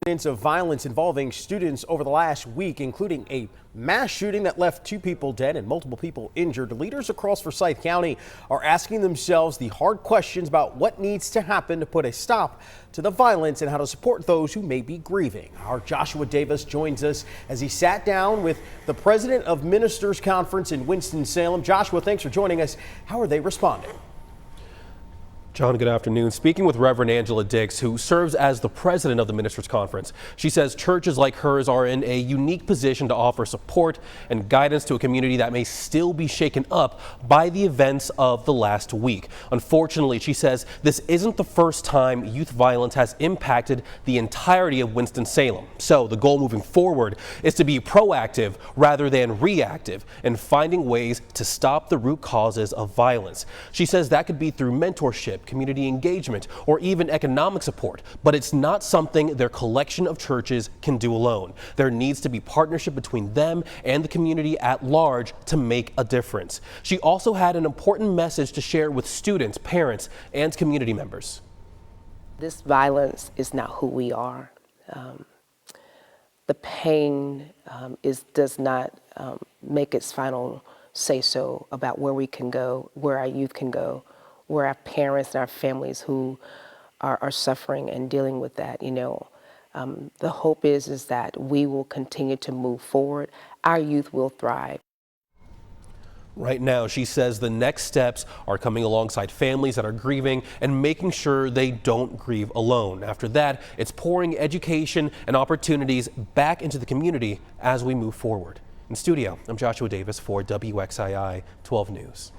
Of violence involving students over the last week, including a mass shooting that left 2 people dead and multiple people injured. Leaders across Forsyth County are asking themselves the hard questions about what needs to happen to put a stop to the violence and how to support those who may be grieving. Our Joshua Davis joins us as he sat down with the president of Ministers Conference in Winston-Salem. Joshua, thanks for joining us. How are they responding? John, good afternoon. Speaking with Reverend Angela, who serves as the president of the Ministers Conference. She says churches like hers are in a unique position to offer support and guidance to a community that may still be shaken up by the events of the last week. Unfortunately, she says this isn't the first time youth violence has impacted the entirety of Winston-Salem. So the goal moving forward is to be proactive rather than reactive and finding ways to stop the root causes of violence. She says that could be through mentorship, community engagement, or even economic support, but it's not something their collection of churches can do alone. There needs to be partnership between them and the community at large to make a difference. She also had an important message to share with students, parents, and community members. This violence is not who we are. The pain does not make its final say-so about where we can go, where our youth can go, where our parents and our families who are suffering and dealing with that. The hope is that we will continue to move forward. Our youth will thrive. Right now, she says the next steps are coming alongside families that are grieving and making sure they don't grieve alone. After that, it's pouring education and opportunities back into the community as we move forward. In studio, I'm Joshua Davis for WXII 12 News.